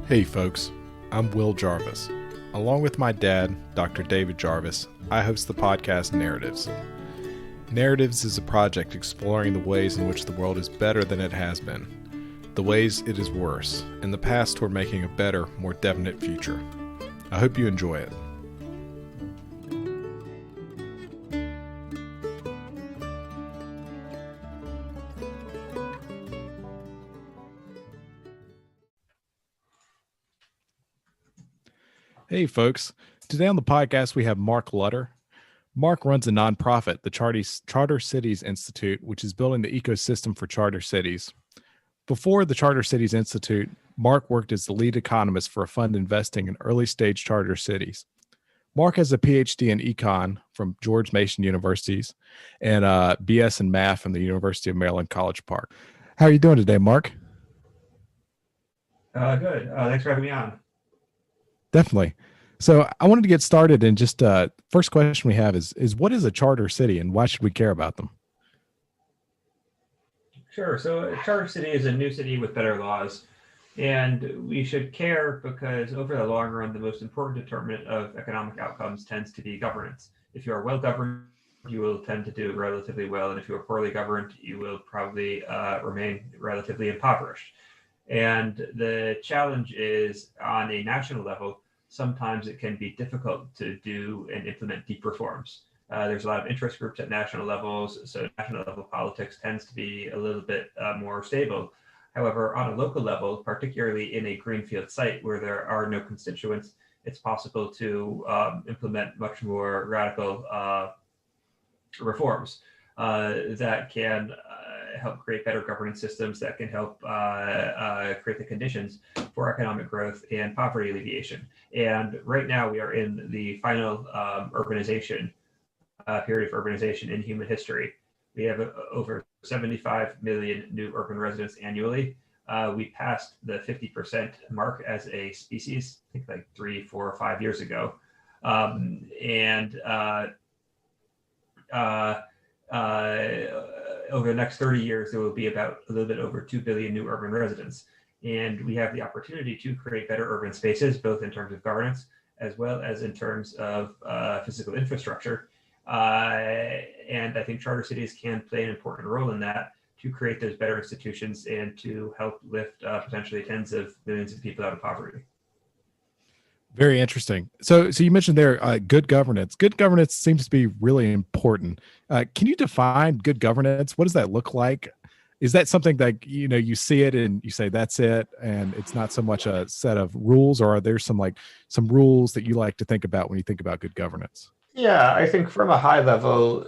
Hey folks, I'm Will Jarvis. Along with my dad, Dr. David Jarvis, I host the podcast Narratives. Narratives is a project exploring the ways in which the world is better than it has been, the ways it is worse, and the paths toward making a better, more definite future. I hope you enjoy it. Hey folks, today on the podcast we have Mark Lutter. Mark runs a nonprofit, the Charter Cities Institute, which is building the ecosystem for charter cities. Before the Charter Cities Institute, Mark worked as the lead economist for a fund investing in early stage charter cities. Mark has a PhD in econ from George Mason Universities and a BS in math from the University of Maryland College Park. How are you doing today, Mark? Good. Thanks for having me on. Definitely. So I wanted to get started, and just first question we have is what is a charter city and why should we care about them? Sure. So a charter city is a new city with better laws, and we should care because over the long run, the most important determinant of economic outcomes tends to be governance. If you are well governed, you will tend to do relatively well, and if you are poorly governed, you will probably remain relatively impoverished. And the challenge is on a national level, sometimes it can be difficult to do and implement deep reforms. There's a lot of interest groups at national levels, so national level politics tends to be a little bit more stable. However, on a local level, particularly in a greenfield site where there are no constituents, it's possible to implement much more radical reforms that can help create better governance systems that can help create the conditions for economic growth and poverty alleviation. And right now we are in the final urbanization period of urbanization in human history. We have over 75 million new urban residents annually. We passed the 50% mark as a species, I think like 3, 4, or 5 years ago. Over the next 30 years, there will be about a little bit over 2 billion new urban residents. And we have the opportunity to create better urban spaces, both in terms of governance, as well as in terms of physical infrastructure. And I think charter cities can play an important role in that to create those better institutions and to help lift potentially tens of millions of people out of poverty. Very interesting. So you mentioned there good governance. Good governance seems to be really important. Can you define good governance? What does that look like? Is that something that you see it and you say that's it, and it's not so much a set of rules, or are there some rules that you like to think about when you think about good governance? Yeah, I think from a high level,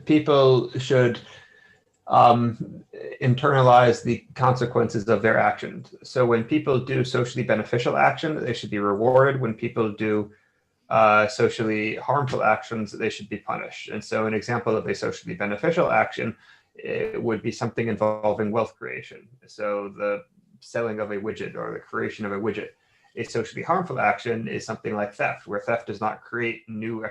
people should internalize the consequences of their actions. So when people do socially beneficial action, they should be rewarded. When people do socially harmful actions, they should be punished. And so an example of a socially beneficial action would be something involving wealth creation. So the selling of a widget or the creation of a widget. A socially harmful action is something like theft, where theft does not create new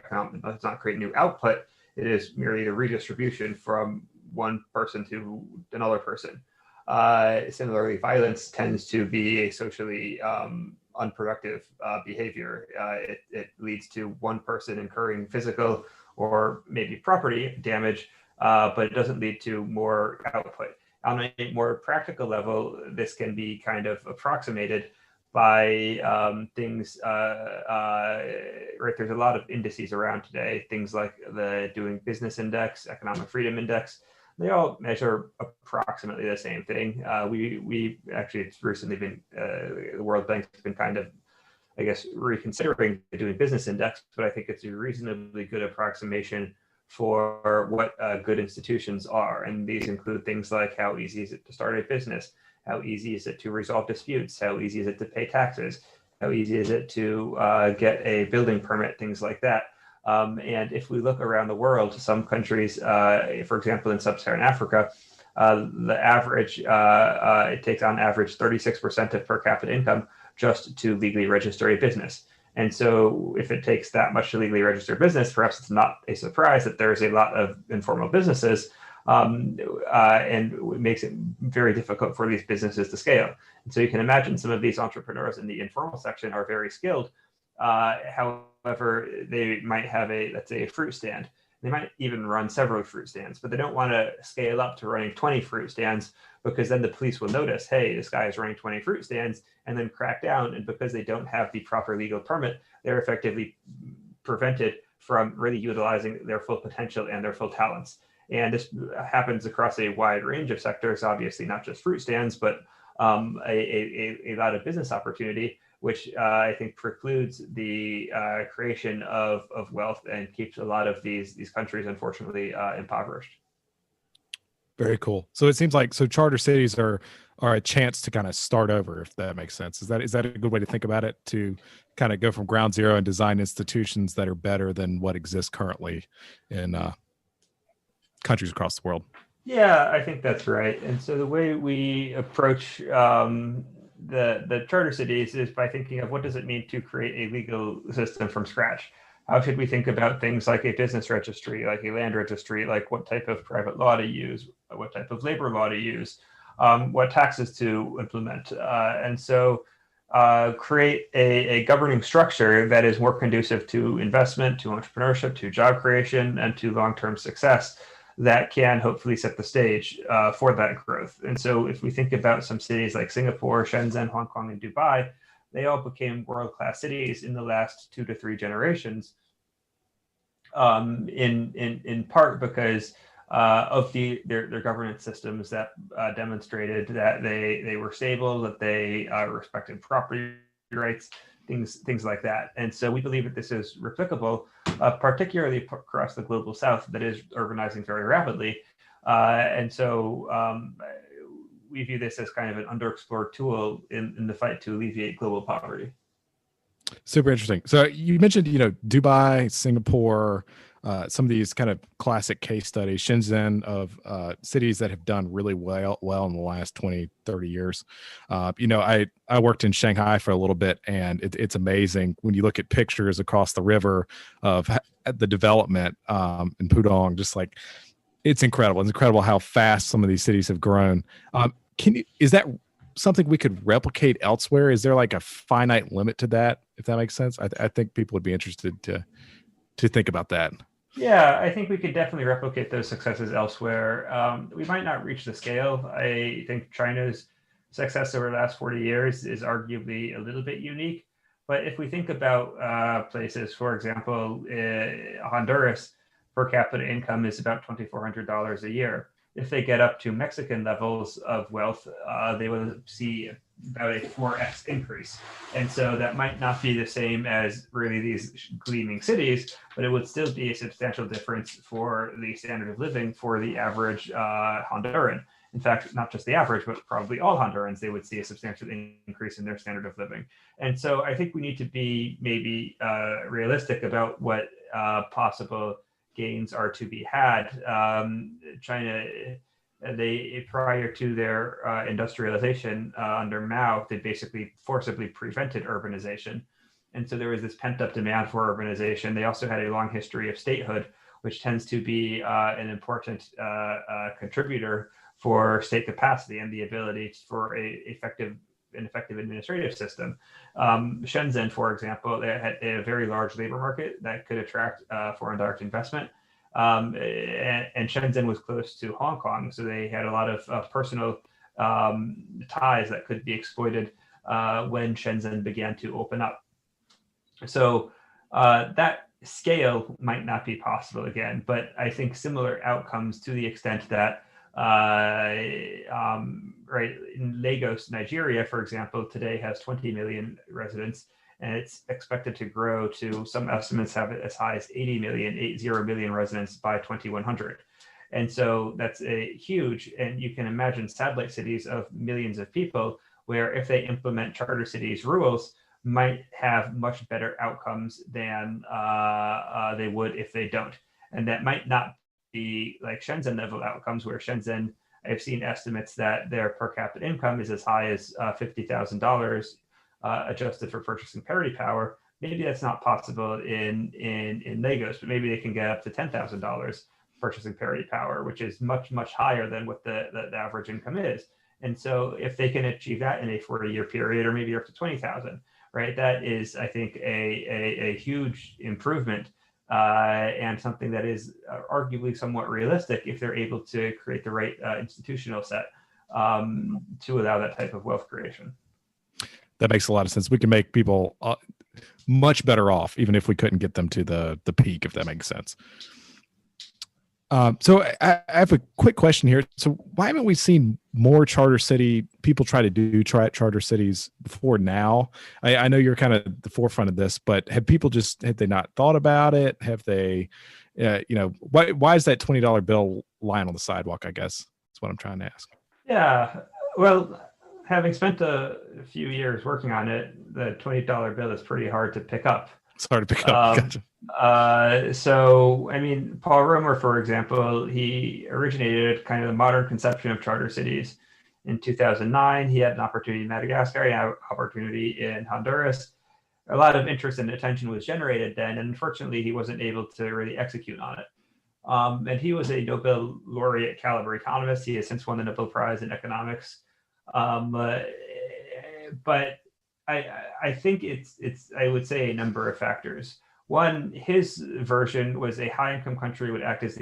output. It is merely the redistribution from one person to another person. Similarly, violence tends to be a socially unproductive behavior. It leads to one person incurring physical or maybe property damage, but it doesn't lead to more output. On a more practical level, this can be kind of approximated by things, right? There's a lot of indices around today, things like the Doing Business Index, Economic Freedom Index. They all measure approximately the same thing. We actually, it's recently been, the World Bank's been kind of, I guess, reconsidering the Doing Business Index, but I think it's a reasonably good approximation for what good institutions are. And these include things like how easy is it to start a business? How easy is it to resolve disputes? How easy is it to pay taxes? How easy is it to get a building permit? Things like that. And if we look around the world, some countries, for example, in sub-Saharan Africa, the average, it takes on average 36% of per capita income just to legally register a business. And so if it takes that much to legally register a business, perhaps it's not a surprise that there's a lot of informal businesses and it makes it very difficult for these businesses to scale. And so you can imagine some of these entrepreneurs in the informal section are very skilled. However, they might have let's say, a fruit stand. They might even run several fruit stands, but they don't want to scale up to running 20 fruit stands, because then the police will notice, hey, this guy is running 20 fruit stands, and then crack down. And because they don't have the proper legal permit, they're effectively prevented from really utilizing their full potential and their full talents. And this happens across a wide range of sectors, obviously not just fruit stands, but a lot of business opportunity, which I think precludes the creation of wealth and keeps a lot of these countries, unfortunately, impoverished. Very cool. So it seems like charter cities are a chance to kind of start over, if that makes sense. Is that a good way to think about it? To kind of go from ground zero and design institutions that are better than what exists currently in countries across the world. Yeah, I think that's right. And so the way we approach the charter cities is by thinking of what does it mean to create a legal system from scratch. How should we think about things like a business registry, like a land registry, like what type of private law to use, what type of labor law to use, what taxes to implement. And so create a governing structure that is more conducive to investment, to entrepreneurship, to job creation, and to long-term success, that can hopefully set the stage for that growth. And so if we think about some cities like Singapore, Shenzhen, Hong Kong, and Dubai, they all became world-class cities in the last 2 to 3 generations, in part because of their governance systems that demonstrated that they were stable, that they respected property rights, things like that. And so we believe that this is replicable, particularly across the global south that is urbanizing very rapidly. And so we view this as kind of an underexplored tool in the fight to alleviate global poverty. Super interesting. So you mentioned, Dubai, Singapore, some of these kind of classic case studies, Shenzhen, of cities that have done really well in the last 20, 30 years. I worked in Shanghai for a little bit, and it's amazing when you look at pictures across the river of the development in Pudong. Just like, it's incredible. It's incredible how fast some of these cities have grown. Is that something we could replicate elsewhere? Is there like a finite limit to that, if that makes sense? I think people would be interested to think about that. Yeah, I think we could definitely replicate those successes elsewhere. We might not reach the scale. I think China's success over the last 40 years is arguably a little bit unique. But if we think about places, for example, Honduras, per capita income is about $2,400 a year. If they get up to Mexican levels of wealth, they will see about a 4x increase. And so that might not be the same as really these gleaming cities, but it would still be a substantial difference for the standard of living for the average Honduran. In fact, not just the average, but probably all Hondurans, they would see a substantial increase in their standard of living. And so I think we need to be maybe realistic about what possible gains are to be had. China, they prior to their industrialization under Mao, they basically forcibly prevented urbanization. And so there was this pent up demand for urbanization. They also had a long history of statehood, which tends to be an important contributor for state capacity and the ability for an effective administrative system. Shenzhen, for example, they had a very large labor market that could attract foreign direct investment. And Shenzhen was close to Hong Kong, so they had a lot of personal ties that could be exploited when Shenzhen began to open up. So that scale might not be possible again, but I think similar outcomes to the extent that right in Lagos, Nigeria, for example, today has 20 million residents, and it's expected to grow to, some estimates have it as high as 80 million residents by 2100. And so that's a huge, and you can imagine satellite cities of millions of people where if they implement charter cities rules, might have much better outcomes than they would if they don't. And that might not be like Shenzhen level outcomes, where Shenzhen, I've seen estimates that their per capita income is as high as $50,000 adjusted for purchasing parity power. Maybe that's not possible in Lagos, but maybe they can get up to $10,000. purchasing parity power, which is much, much higher than what the average income is. And so if they can achieve that in a 40-year period, or maybe up to 20,000, right, that is, I think, a huge improvement, and something that is arguably somewhat realistic if they're able to create the right institutional set to allow that type of wealth creation. That makes a lot of sense. We can make people much better off, even if we couldn't get them to the peak, if that makes sense. So I have a quick question here. So why haven't we seen more charter city people try to do charter cities before now? I know you're kind of at the forefront of this, but have they not thought about it? Have they, why is that $20 bill lying on the sidewalk? I guess that's what I'm trying to ask. Yeah, well, having spent a few years working on it, the $20 bill is pretty hard to pick up. It's hard to pick up. Gotcha. So, I mean, Paulstromer, for example, he originated kind of the modern conception of charter cities in 2009. He had an opportunity in Madagascar, an opportunity in Honduras. A lot of interest and attention was generated then, and unfortunately, he wasn't able to really execute on it. And he was a Nobel laureate caliber economist. He has since won the Nobel Prize in economics. But I think it's I would say a number of factors. One, his version was a high income country would act as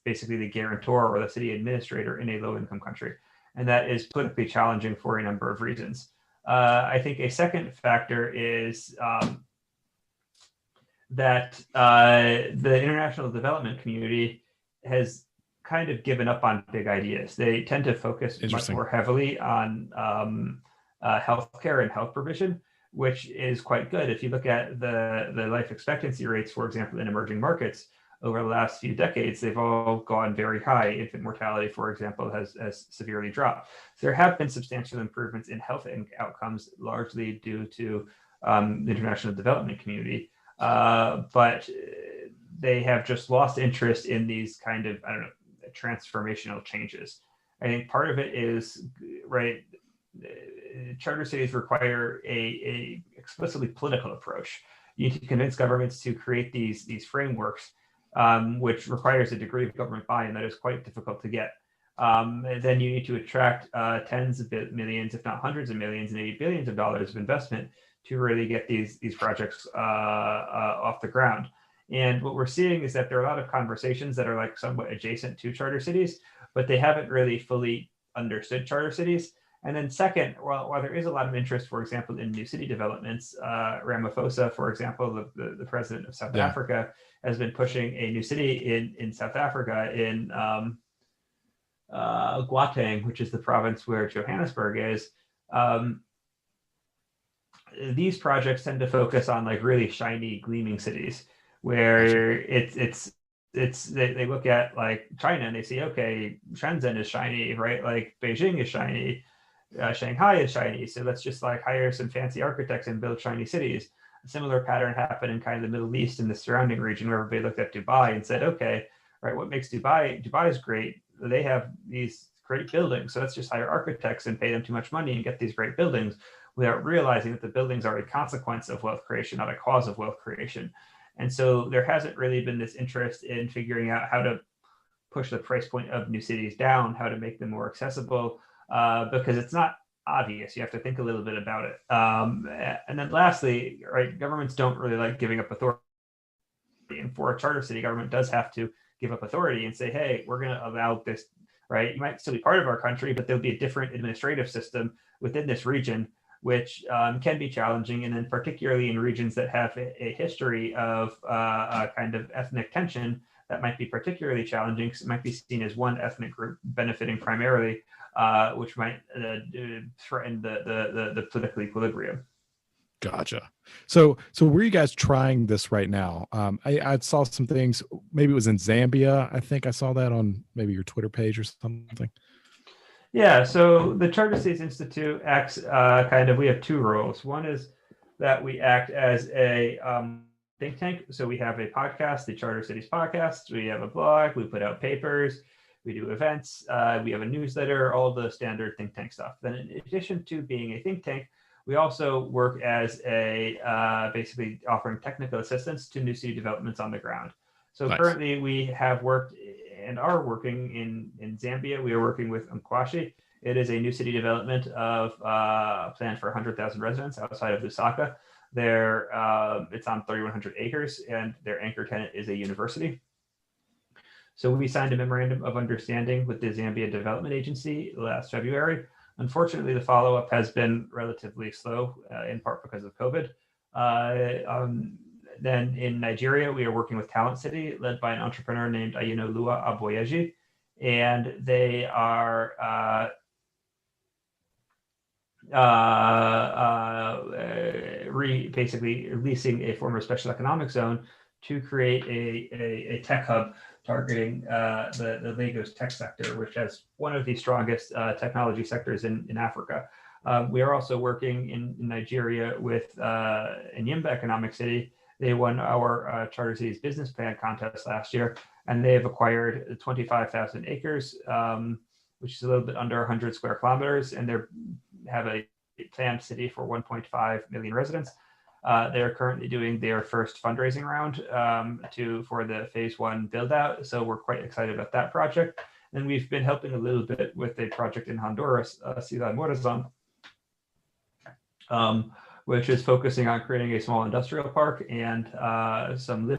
basically the guarantor or the city administrator in a low income country, and that is politically challenging for a number of reasons. I think a second factor is that the international development community has kind of given up on big ideas. They tend to focus much more heavily on healthcare and health provision, which is quite good. If you look at the life expectancy rates, for example, in emerging markets over the last few decades, they've all gone very high. Infant mortality, for example, has severely dropped. So there have been substantial improvements in health outcomes, largely due to the international development community. But they have just lost interest in these kind of, transformational changes. I think part of it is, right, charter cities require a explicitly political approach. You need to convince governments to create these frameworks, which requires a degree of government buy-in that is quite difficult to get. Then you need to attract tens of millions, if not hundreds of millions, and maybe billions of dollars of investment to really get these projects off the ground. And what we're seeing is that there are a lot of conversations that are like somewhat adjacent to charter cities, but they haven't really fully understood charter cities. And then second, while there is a lot of interest, for example, in new city developments, Ramaphosa, for example, the president of South Africa, has been pushing a new city in South Africa, in Gauteng, which is the province where Johannesburg is. These projects tend to focus on like really shiny, gleaming cities, where they look at like China and they see, okay, Shenzhen is shiny, right? Like Beijing is shiny, Shanghai is shiny. So let's just like hire some fancy architects and build shiny cities. A similar pattern happened in kind of the Middle East and the surrounding region, where everybody looked at Dubai and said, okay, right, what makes Dubai is great? They have these great buildings. So let's just hire architects and pay them too much money and get these great buildings, without realizing that the buildings are a consequence of wealth creation, not a cause of wealth creation. And so there hasn't really been this interest in figuring out how to push the price point of new cities down, how to make them more accessible, because it's not obvious. You have to think a little bit about it. And then lastly, right, governments don't really like giving up authority. And for a charter city, government does have to give up authority and say, hey, we're going to allow this, right? You might still be part of our country, but there'll be a different administrative system within this region, which can be challenging, and then particularly in regions that have a history of a kind of ethnic tension, that might be particularly challenging, because it might be seen as one ethnic group benefiting primarily, which might threaten the political equilibrium. Gotcha. So where are you guys trying this right now? I saw some things, maybe it was in Zambia. I think I saw that on maybe your Twitter page or something. Yeah, so the Charter Cities Institute acts we have two roles. One is that we act as a think tank. So we have a podcast, the Charter Cities Podcast. We have a blog. We put out papers. We do events. We have a newsletter, all the standard think tank stuff. Then in addition to being a think tank, we also work as a basically offering technical assistance to new city developments on the ground. So Nice. currently we have worked and are working in Zambia. We are working with Mkwashi. It is a new city development of planned for 100,000 residents outside of Lusaka. It's on 3,100 acres, and their anchor tenant is a university. So we signed a memorandum of understanding with the Zambia Development Agency last February. Unfortunately, the follow-up has been relatively slow, in part because of COVID. Then in Nigeria, we are working with Talent City, led by an entrepreneur named Ayinoluwa Aboyeji, and they are basically leasing a former special economic zone to create a tech hub targeting the Lagos tech sector, which has one of the strongest technology sectors in Africa. We are also working in Nigeria with Enyimba Economic City. They won our Charter Cities Business Plan contest last year, and they have acquired 25,000 acres, which is a little bit under 100 square kilometers, and they have a planned city for 1.5 million residents. They're currently doing their first fundraising round for the phase 1 build out. So we're quite excited about that project. And we've been helping a little bit with a project in Honduras, Ciudad Morazon, which is focusing on creating a small industrial park and some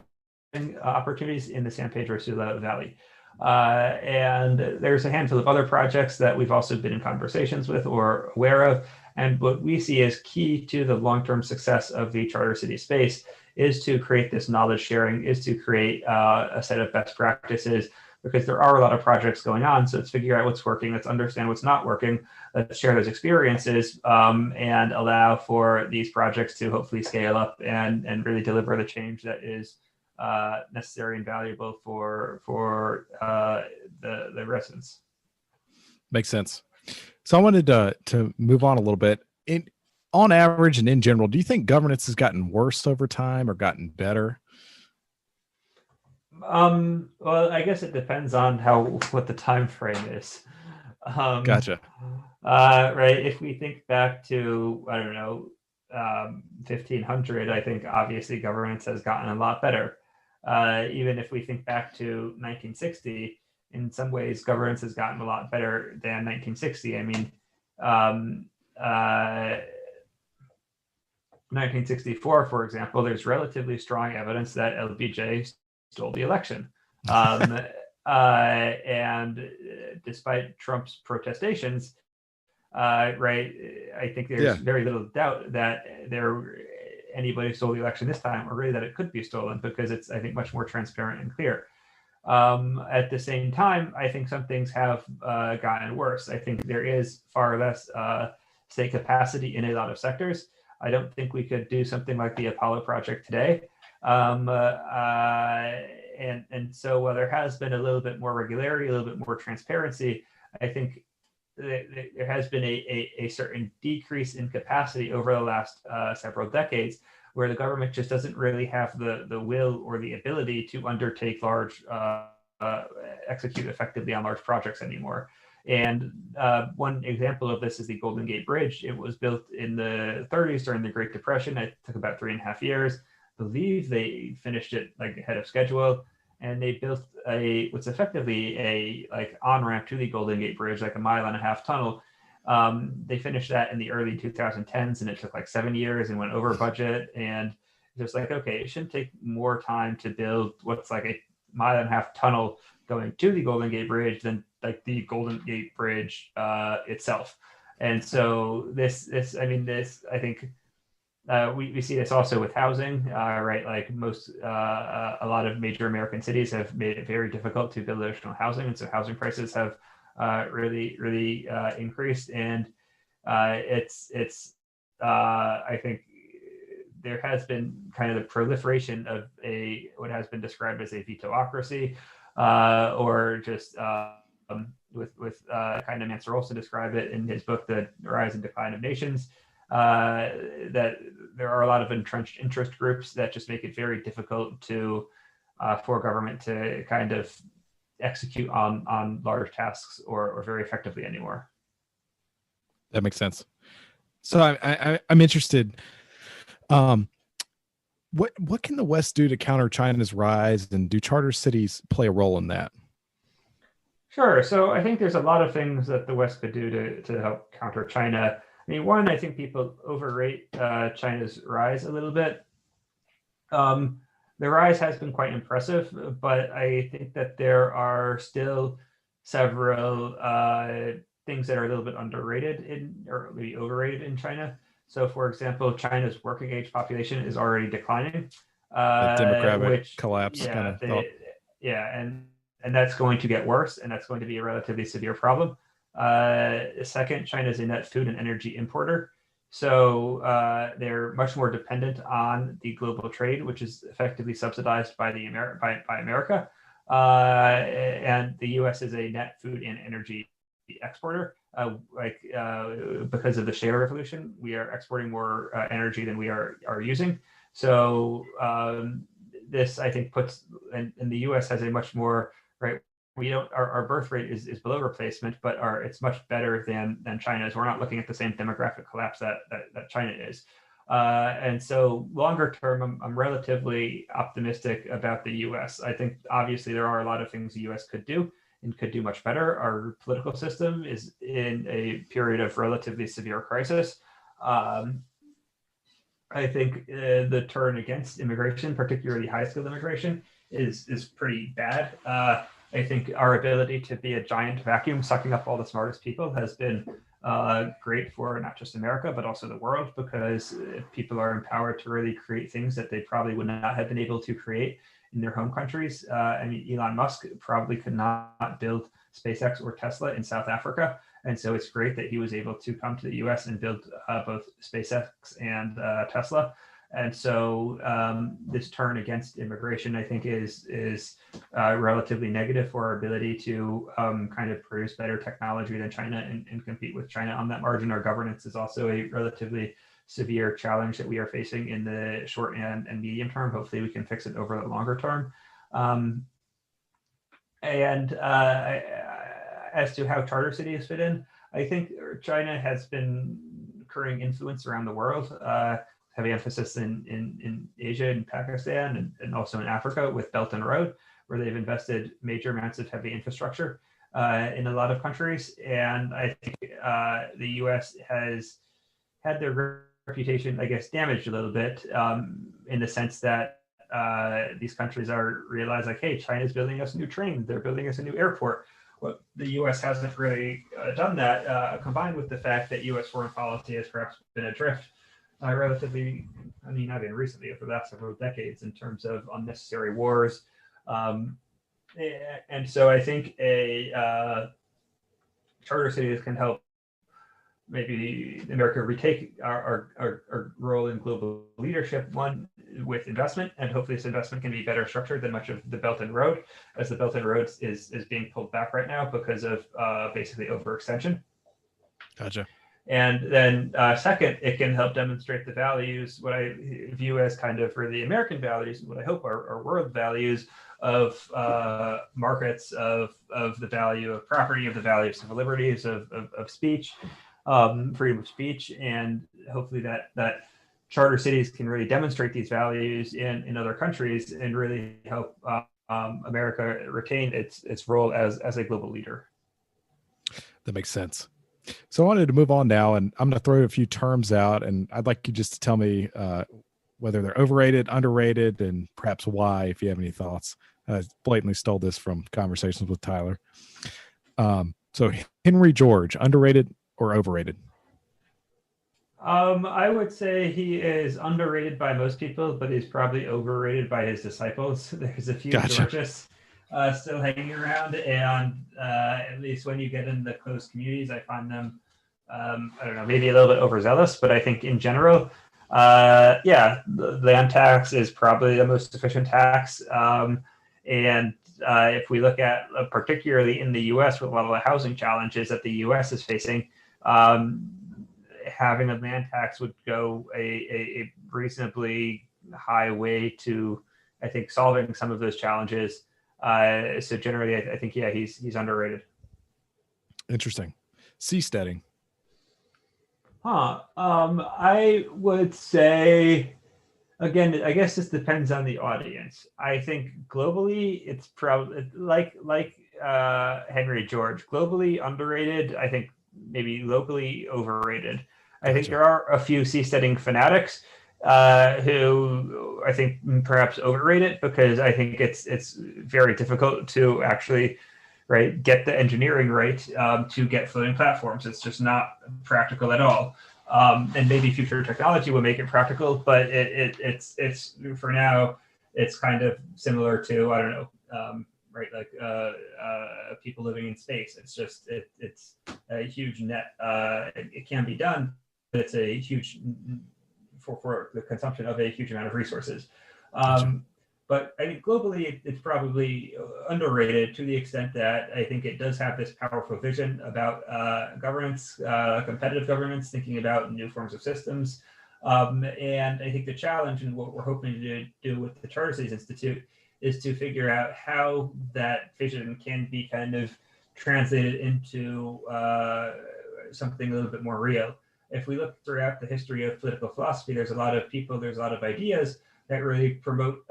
living opportunities in the San Pedro Sula Valley. And there's a handful of other projects that we've also been in conversations with or aware of. And what we see as key to the long-term success of the charter city space is to create this knowledge sharing, is to create a set of best practices, because there are a lot of projects going on. So let's figure out what's working, let's understand what's not working, let's share those experiences and allow for these projects to hopefully scale up and really deliver the change that is necessary and valuable for the residents. Makes sense. So I wanted to move on a little bit. On average and in general, do you think governance has gotten worse over time or gotten better? Well, I guess it depends on what the time frame is. Gotcha. Right. If we think back to, I don't know, 1500, I think obviously governance has gotten a lot better. Even if we think back to 1960, in some ways governance has gotten a lot better than 1960. I mean, 1964, for example, there's relatively strong evidence that LBJ stole the election. And despite Trump's protestations, right, I think there's very little doubt that anybody stole the election this time, or really that it could be stolen, because it's, I think, much more transparent and clear. At the same time, I think some things have gotten worse. I think there is far less state capacity in a lot of sectors. I don't think we could do something like the Apollo project today. And so while there has been a little bit more regularity, a little bit more transparency, I think there has been a certain decrease in capacity over the last several decades, where the government just doesn't really have the will or the ability to undertake execute effectively on large projects anymore. And one example of this is the Golden Gate Bridge. It was built in the 30s during the Great Depression. It took about 3.5 years. I believe they finished it like ahead of schedule, and they built what's effectively a on-ramp to the Golden Gate Bridge, like a 1.5 mile tunnel. They finished that in the early 2010s, and it took like 7 years and went over budget. And just like, okay, it shouldn't take more time to build what's like a 1.5 mile tunnel going to the Golden Gate Bridge than like the Golden Gate Bridge itself. And so this, I think we see this also with housing, right? Like a lot of major American cities have made it very difficult to build additional housing. And so housing prices have really increased. And it's I think there has been kind of the proliferation of what has been described as a veto-ocracy, or just with kind of Mansur also described it in his book, The Rise and Decline of Nations, that there are a lot of entrenched interest groups that just make it very difficult for government to kind of execute on large tasks or very effectively anymore. That makes sense. So I'm interested. What can the West do to counter China's rise, and do charter cities play a role in that? Sure. So I think there's a lot of things that the West could do to help counter China. I mean, one, I think people overrate China's rise a little bit. The rise has been quite impressive, but I think that there are still several things that are a little bit underrated or maybe overrated in China. So, for example, China's working age population is already declining, The demographic which collapse kind of thought. and that's going to get worse, and that's going to be a relatively severe problem. Second, China is a net food and energy importer. So they're much more dependent on the global trade, which is effectively subsidized by by America. And the U.S. is a net food and energy exporter. Because of the shale revolution, we are exporting more energy than we are using. So this, I think, puts and the U.S. has a much more right. We don't our birth rate is below replacement, but it's much better than China's. We're not looking at the same demographic collapse that China is. And so longer term, I'm relatively optimistic about the US. I think obviously there are a lot of things the US could do and could do much better. Our political system is in a period of relatively severe crisis. I think the turn against immigration, particularly high-skilled immigration, is pretty bad. I think our ability to be a giant vacuum sucking up all the smartest people has been great for not just America, but also the world, because people are empowered to really create things that they probably would not have been able to create in their home countries. I mean, Elon Musk probably could not build SpaceX or Tesla in South Africa. And so it's great that he was able to come to the US and build both SpaceX and Tesla. And so this turn against immigration, I think, is relatively negative for our ability to kind of produce better technology than China and compete with China on that margin. Our governance is also a relatively severe challenge that we are facing in the short and medium term. Hopefully we can fix it over the longer term. As to how charter cities fit in, I think China has been incurring influence around the world, heavy emphasis in Asia and Pakistan and also in Africa with Belt and Road, where they've invested major amounts of heavy infrastructure in a lot of countries. And I think the US has had their reputation, I guess, damaged a little bit in the sense that these countries are realize like, hey, China's building us a new train, they're building us a new airport. Well, the U.S. hasn't really done that, combined with the fact that U.S. foreign policy has perhaps been adrift relatively, I mean, not even recently, over the last several decades in terms of unnecessary wars. And so I think a charter cities can help maybe America retake our role in global leadership, one with investment, and hopefully this investment can be better structured than much of the Belt and Road, as the Belt and Road is being pulled back right now because of basically overextension. Gotcha. And then second, it can help demonstrate the values, what I view as kind of really American values, what I hope are world values of markets, of the value of property, of the value of civil liberties, of speech, freedom of speech, and hopefully that charter cities can really demonstrate these values in other countries and really help America retain its role as a global leader. That makes sense. So I wanted to move on now, and I'm going to throw a few terms out, and I'd like you just to tell me whether they're overrated, underrated, and perhaps why, if you have any thoughts. I blatantly stole this from conversations with Tyler. So Henry George, underrated or overrated? I would say he is underrated by most people, but he's probably overrated by his disciples. There's a few Georges still hanging around, and at least when you get in the closed communities, I find them, I don't know, maybe a little bit overzealous, but I think in general, the land tax is probably the most efficient tax. And if we look at particularly in the U.S. with a lot of the housing challenges that the U.S. is facing, having a land tax would go a reasonably high way to, I think, solving some of those challenges. So generally, I think, yeah, he's underrated. Interesting. Seasteading. I would say Again, I guess this depends on the audience. I think globally, it's probably like Henry George. Globally underrated. I think maybe locally overrated. I think Gotcha. there are a few seasteading fanatics who I think perhaps overrate it, because I think it's very difficult to actually get the engineering right to get floating platforms. It's just not practical at all. And maybe future technology will make it practical, but it's for now, it's kind of similar to, I don't know, people living in space. It's just it's a huge net. It can be done, but it's a huge for the consumption of a huge amount of resources. Gotcha. But I think globally, it's probably underrated to the extent that I think it does have this powerful vision about governance, competitive governance, thinking about new forms of systems. And I think the challenge and what we're hoping to do with the Charter Cities Institute is to figure out how that vision can be kind of translated into something a little bit more real. If we look throughout the history of political philosophy, there's a lot of people, there's a lot of ideas that really promote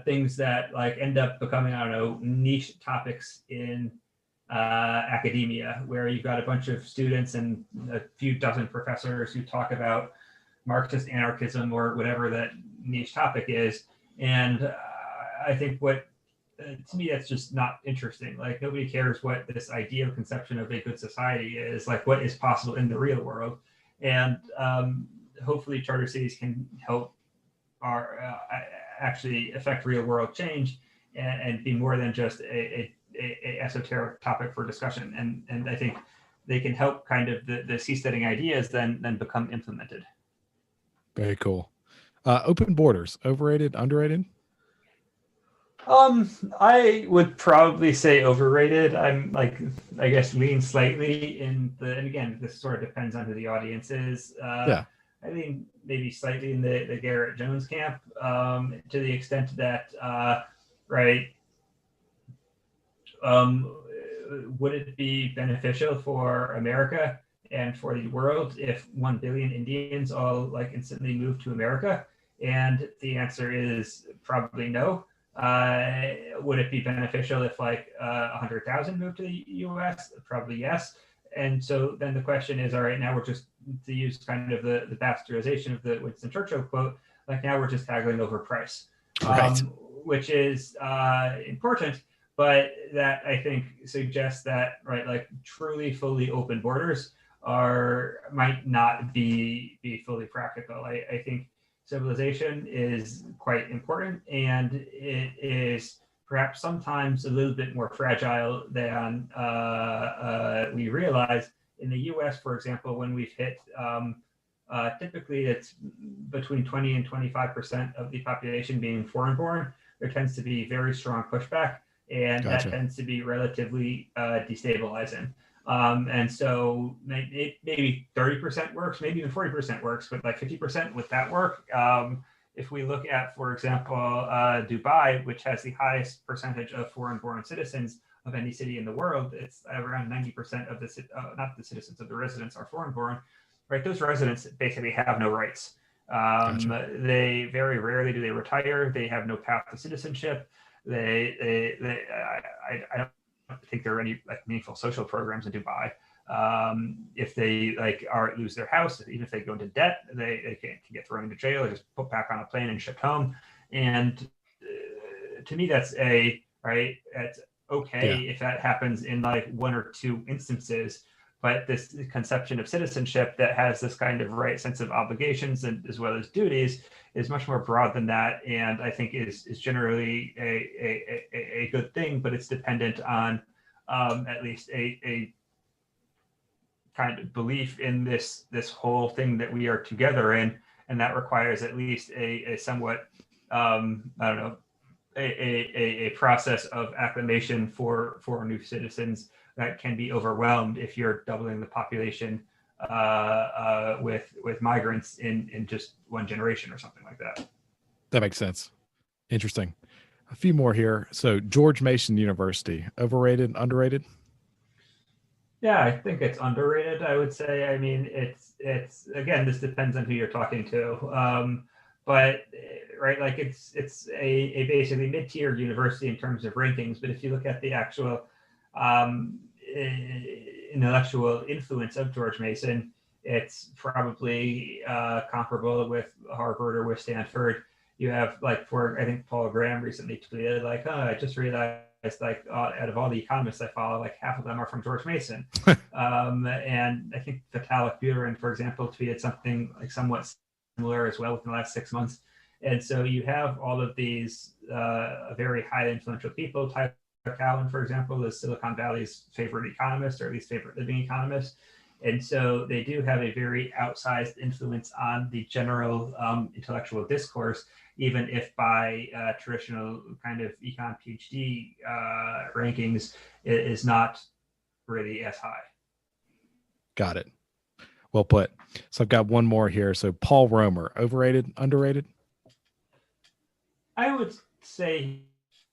things that end up becoming, I don't know, niche topics in academia, where you've got a bunch of students and a few dozen professors who talk about Marxist anarchism or whatever that niche topic is. And I think to me, that's just not interesting. Nobody cares what this ideal conception of a good society is, what is possible in the real world. And hopefully charter cities can help actually affect real world change and be more than just a esoteric topic for discussion. And I think they can help kind of the seasteading ideas then become implemented. Very cool. Open borders, overrated, underrated? I would probably say overrated. I'm I guess lean slightly and again, this sort of depends on who the audience is. Yeah. I think maybe slightly in the Garrett Jones camp, to the extent that, would it be beneficial for America and for the world if 1 billion Indians all instantly moved to America? And the answer is probably no. Would it be beneficial if 100,000 moved to the US? Probably yes. And so then the question is, all right, now we're just, to use kind of the bastardization of the Winston Churchill quote, now we're just haggling over price, Right. which is important, but that I think suggests that, truly fully open borders might not be fully practical. I think civilization is quite important, and it is perhaps sometimes a little bit more fragile than we realize. In the US, for example, when we've hit, typically it's between 20 and 25% of the population being foreign born, there tends to be very strong pushback, and Gotcha. that tends to be relatively destabilizing. And so maybe 30% works, maybe even 40% works, but 50%, would that work? If we look at, for example, Dubai, which has the highest percentage of foreign-born citizens of any city in the world, it's around 90% of not the citizens, of the residents are foreign-born, right? Those residents basically have no rights. Gotcha. They very rarely do they retire. They have no path to citizenship. I don't think there are any meaningful social programs in Dubai. If they lose their house, even if they go into debt, they can get thrown into jail or just put back on a plane and shipped home. And to me, that's that's okay if that happens in 1 or 2 instances. But this conception of citizenship that has this kind of sense of obligations and as well as duties is much more broad than that, and I think is generally a good thing. But it's dependent on at least a kind of belief in this whole thing that we are together in, and that requires at least a somewhat I don't know, a process of acclimation for new citizens that can be overwhelmed if you're doubling the population with migrants in just 1 generation or something like that. That makes sense. Interesting. A few more here. So George Mason University, overrated, underrated? Yeah, I think it's underrated, I would say. I mean, it's again, this depends on who you're talking to. But right, like it's a basically mid-tier university in terms of rankings. But if you look at the actual um, intellectual influence of George Mason, it's probably comparable with Harvard or with Stanford. You have like, for I think Paul Graham recently tweeted like, oh, I just realized like out of all the economists I follow, like half of them are from George Mason. And I think Vitalik Buterin, for example, tweeted something like somewhat similar as well within the last 6 months. And so you have all of these very high influential people. Tyler Cowen, for example, is Silicon Valley's favorite economist, or at least favorite living economist. And so they do have a very outsized influence on the general intellectual discourse, even if by traditional kind of econ PhD rankings, it is not really as high. Got it. Well put. So I've got one more here. So Paul Romer, overrated, underrated? I would say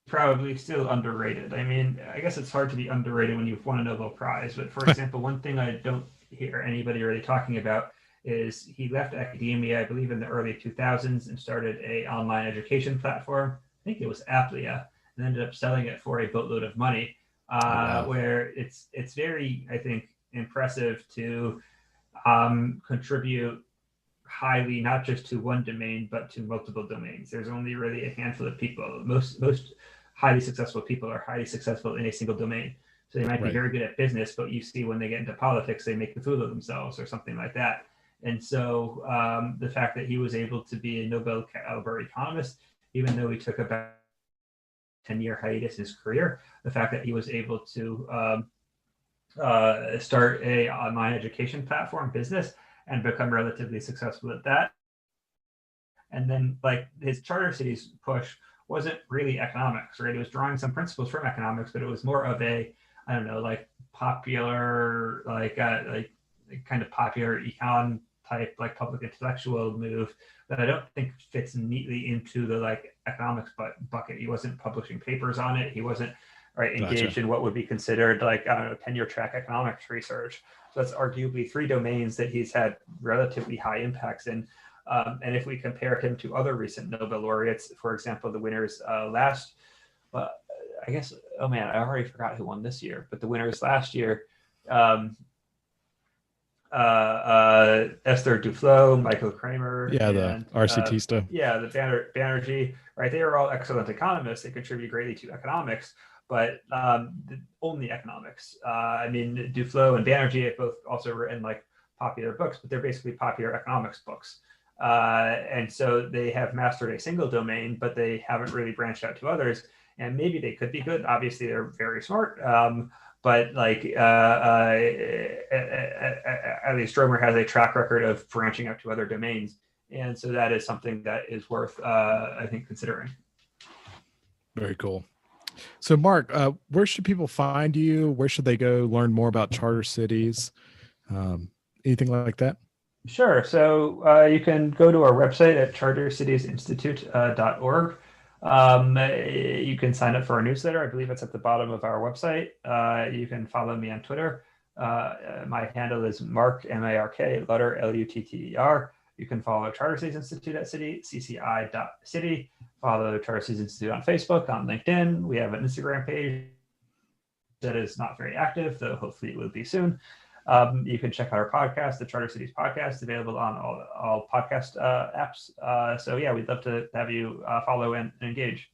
probably still underrated. I mean, I guess it's hard to be underrated when you've won a Nobel Prize. But for example, one thing I don't hear anybody really talking about is he left academia, I believe, in the early 2000s and started a online education platform. I think it was Applia, and ended up selling it for a boatload of money. Wow. Where it's very, I think, impressive to contribute highly, not just to one domain, but to multiple domains. There's only really a handful of people. Most highly successful people are highly successful in a single domain. So they might be very good at business, but you see when they get into politics, they make the fool of themselves or something like that. And so the fact that he was able to be a Nobel caliber economist, even though he took about 10-year hiatus in his career, the fact that he was able to start a online education platform business and become relatively successful at that. And then like his charter cities push wasn't really economics, right? It was drawing some principles from economics, but it was more of a, I don't know, like popular, like kind of popular econ type, like public intellectual move that I don't think fits neatly into the like economics bucket. He wasn't publishing papers on it. He wasn't engaged in what would be considered like, I don't know, tenure track economics research. So that's arguably three domains that he's had relatively high impacts in. And if we compare him to other recent Nobel laureates, for example, the winners last, I guess, oh man, I already forgot who won this year, but the winners last year, Esther Duflo, Michael Kramer. Yeah, the RCTista. The Banerjee, right? They are all excellent economists. They contribute greatly to economics, but only economics. I mean, Duflo and Banerjee have both also written like popular books, but they're basically popular economics books. And so they have mastered a single domain, but they haven't really branched out to others. And maybe they could be good. Obviously, they're very smart. But like at least Stromer has a track record of branching out to other domains. And so that is something that is worth, I think, considering. Very cool. So Mark, where should people find you? Where should they go learn more about charter cities? Anything like that? Sure. So you can go to our website at chartercitiesinstitute.org. You can sign up for our newsletter. I believe it's at the bottom of our website. You can follow me on Twitter. My handle is Mark, M-A-R-K, Lutter, L-U-T-T-E-R. You can follow Charter Cities Institute at City, cci.city. Follow Charter Cities Institute on Facebook, on LinkedIn. We have an Instagram page that is not very active, though hopefully it will be soon. You can check out our podcast, the Charter Cities Podcast, available on all podcast apps. So yeah, we'd love to have you follow and engage.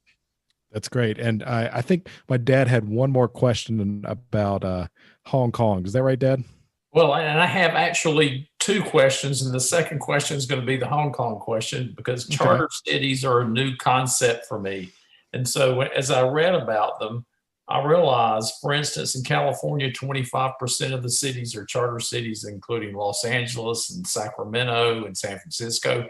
That's great. And I think my dad had one more question about Hong Kong. Is that right, Dad? Well, and I have actually two questions, and the second question is going to be the Hong Kong question, because charter cities are a new concept for me. And so as I read about them, I realized, for instance, in California, 25% of the cities are charter cities, including Los Angeles and Sacramento and San Francisco.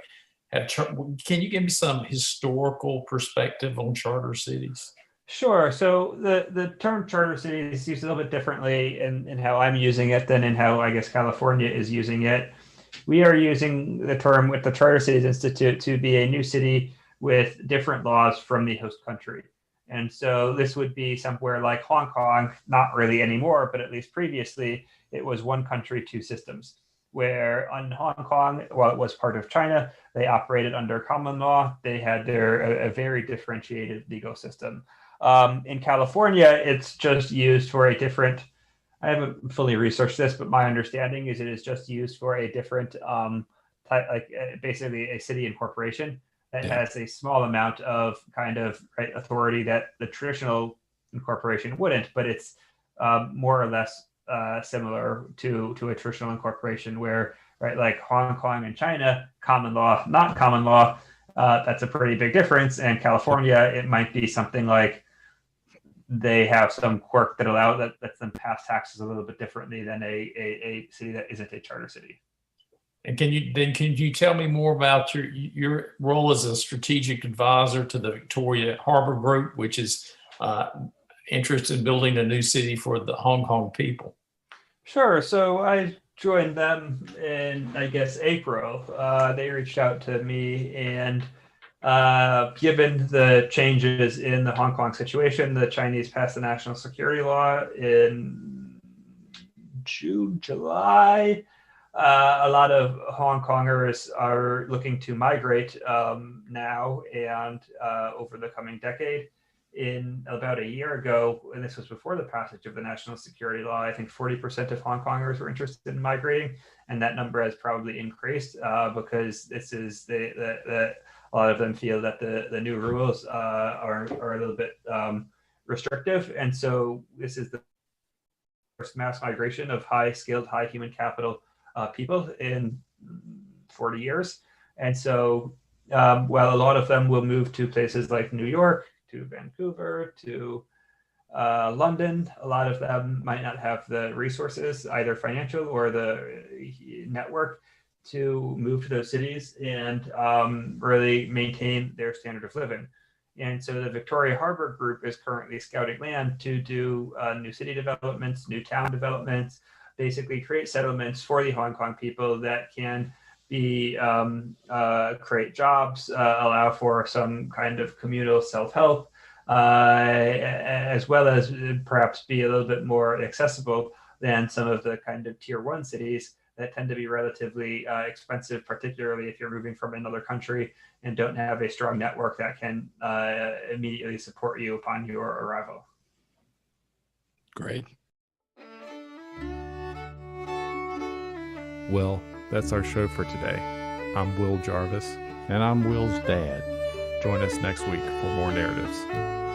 Can you give me some historical perspective on charter cities? Sure. So the term charter city is used a little bit differently in how I'm using it than in how I guess California is using it. We are using the term with the Charter Cities Institute to be a new city with different laws from the host country. And so this would be somewhere like Hong Kong, not really anymore, but at least previously, it was one country, two systems, where on Hong Kong, while it was part of China, they operated under common law. They had a very differentiated legal system. In California, it's just used for a different, I haven't fully researched this, but my understanding is it is just used for a different type, like basically a city incorporation that has a small amount of kind of authority that the traditional incorporation wouldn't, but it's more or less similar to a traditional incorporation where, like Hong Kong and China, common law, not common law, that's a pretty big difference. And California, it might be something like they have some quirk that lets them pass taxes a little bit differently than a city that isn't a charter city. And can you tell me more about your role as a strategic advisor to the Victoria Harbor Group, which is interested in building a new city for the Hong Kong people? Sure. So I joined them in, I guess, April. They reached out to me, and given the changes in the Hong Kong situation, the Chinese passed the national security law in June, July. A lot of Hong Kongers are looking to migrate now and over the coming decade. In about a year ago, and this was before the passage of the national security law, I think 40% of Hong Kongers were interested in migrating, and that number has probably increased because this is a lot of them feel that the new rules are a little bit restrictive, and so this is the first mass migration of high-skilled, high human capital people in 40 years. And so while a lot of them will move to places like New York, to Vancouver, to London, a lot of them might not have the resources, either financial or the network, to move to those cities and really maintain their standard of living. And so the Victoria Harbor Group is currently scouting land to do new city developments, new town developments, basically create settlements for the Hong Kong people that can be create jobs, allow for some kind of communal self-help, as well as perhaps be a little bit more accessible than some of the kind of tier one cities that tend to be relatively expensive, particularly if you're moving from another country and don't have a strong network that can immediately support you upon your arrival. Great. Well, that's our show for today. I'm Will Jarvis. And I'm Will's dad. Join us next week for more narratives.